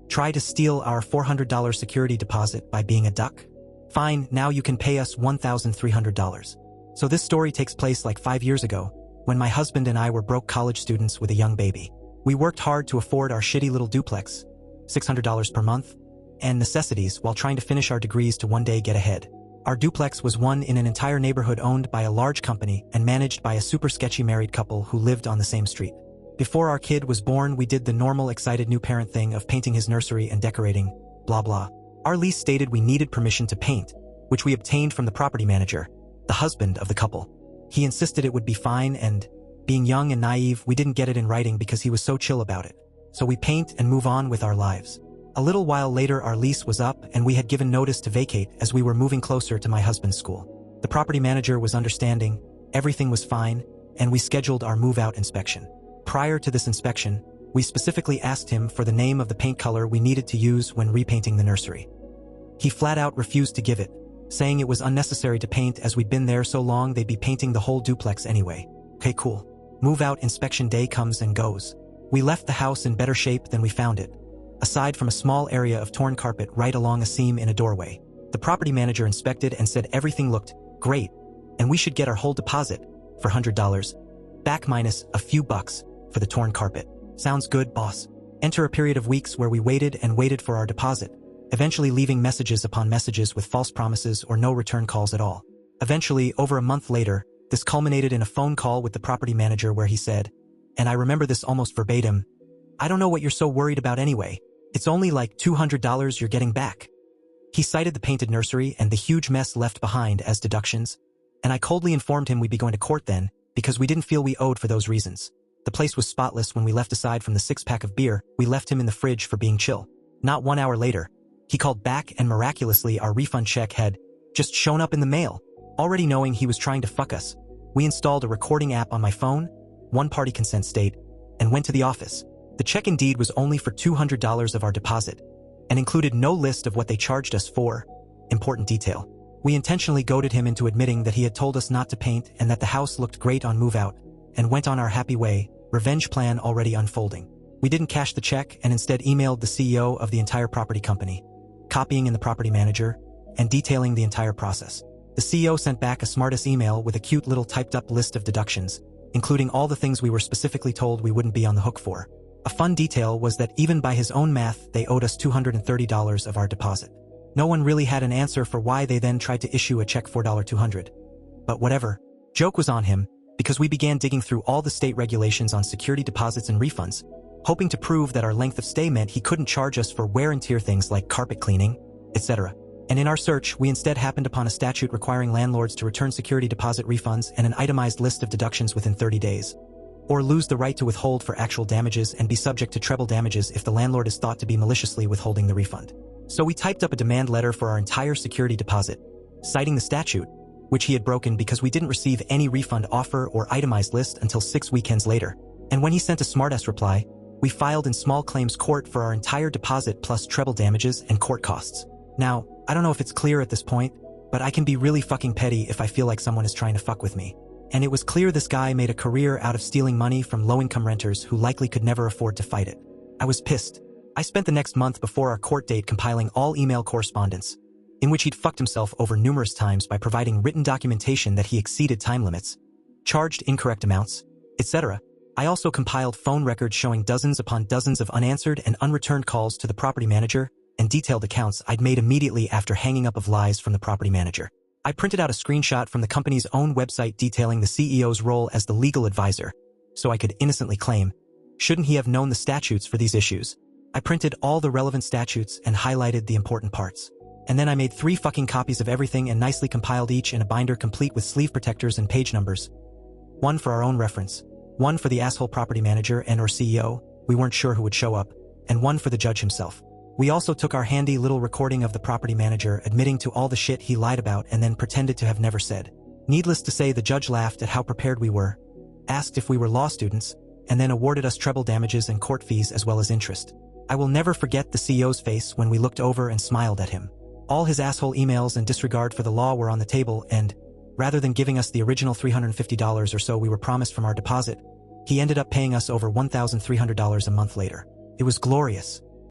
Try to steal our $400 security deposit by being a duck? Fine, now you can pay us $1,300. So this story takes place like 5 years ago, when my husband and I were broke college students with a young baby. We worked hard to afford our shitty little duplex, $600 per month, and necessities while trying to finish our degrees to one day get ahead. Our duplex was one in an entire neighborhood owned by a large company and managed by a super sketchy married couple who lived on the same street. Before our kid was born, we did the normal excited new parent thing of painting his nursery and decorating, blah blah. Our lease stated we needed permission to paint, which we obtained from the property manager, the husband of the couple. He insisted it would be fine, and, being young and naive, we didn't get it in writing because he was so chill about it. So we paint and move on with our lives. A little while later our lease was up and we had given notice to vacate as we were moving closer to my husband's school. The property manager was understanding, everything was fine, and we scheduled our move-out inspection. Prior to this inspection, we specifically asked him for the name of the paint color we needed to use when repainting the nursery. He flat out refused to give it, saying it was unnecessary to paint as we'd been there so long they'd be painting the whole duplex anyway. Okay, cool. Move-out inspection day comes and goes. We left the house in better shape than we found it, aside from a small area of torn carpet right along a seam in a doorway. The property manager inspected and said everything looked great, and we should get our whole deposit for $100, back minus a few bucks for the torn carpet. Sounds good, boss. Enter a period of weeks where we waited and waited for our deposit, eventually leaving messages upon messages with false promises or no return calls at all. Eventually, over a month later, this culminated in a phone call with the property manager where he said, and I remember this almost verbatim, "I don't know what you're so worried about anyway. It's only like $200 you're getting back." He cited the painted nursery and the huge mess left behind as deductions, and I coldly informed him we'd be going to court then because we didn't feel we owed for those reasons. The place was spotless when we left aside from the 6-pack of beer we left him in the fridge for being chill. Not 1 hour later, he called back and miraculously our refund check had just shown up in the mail. Already knowing he was trying to fuck us, we installed a recording app on my phone, one-party consent state, and went to the office. The check indeed was only for $200 of our deposit, and included no list of what they charged us for. Important detail. We intentionally goaded him into admitting that he had told us not to paint and that the house looked great on move-out, and went on our happy way, revenge plan already unfolding. We didn't cash the check and instead emailed the CEO of the entire property company, copying in the property manager, and detailing the entire process. The CEO sent back a smartass email with a cute little typed-up list of deductions, including all the things we were specifically told we wouldn't be on the hook for. A fun detail was that even by his own math, they owed us $230 of our deposit. No one really had an answer for why they then tried to issue a check for $200. But whatever. Joke was on him, because we began digging through all the state regulations on security deposits and refunds, hoping to prove that our length of stay meant he couldn't charge us for wear and tear things like carpet cleaning, etc. And in our search, we instead happened upon a statute requiring landlords to return security deposit refunds and an itemized list of deductions within 30 days. Or lose the right to withhold for actual damages and be subject to treble damages if the landlord is thought to be maliciously withholding the refund. So we typed up a demand letter for our entire security deposit, citing the statute, which he had broken because we didn't receive any refund offer or itemized list until 6 weekends later. And when he sent a smartass reply, we filed in small claims court for our entire deposit plus treble damages and court costs. Now, I don't know if it's clear at this point, but I can be really fucking petty if I feel like someone is trying to fuck with me. And it was clear this guy made a career out of stealing money from low-income renters who likely could never afford to fight it. I was pissed. I spent the next month before our court date compiling all email correspondence, in which he'd fucked himself over numerous times by providing written documentation that he exceeded time limits, charged incorrect amounts, etc. I also compiled phone records showing dozens upon dozens of unanswered and unreturned calls to the property manager and detailed accounts I'd made immediately after hanging up of lies from the property manager. I printed out a screenshot from the company's own website detailing the CEO's role as the legal advisor, so I could innocently claim, shouldn't he have known the statutes for these issues? I printed all the relevant statutes and highlighted the important parts. And then I made 3 fucking copies of everything and nicely compiled each in a binder complete with sleeve protectors and page numbers. One for our own reference, one for the asshole property manager and or CEO, we weren't sure who would show up, and one for the judge himself. We also took our handy little recording of the property manager admitting to all the shit he lied about and then pretended to have never said. Needless to say, the judge laughed at how prepared we were, asked if we were law students, and then awarded us treble damages and court fees as well as interest. I will never forget the CEO's face when we looked over and smiled at him. All his asshole emails and disregard for the law were on the table, and, rather than giving us the original $350 or so we were promised from our deposit, he ended up paying us over $1,300 a month later. It was glorious.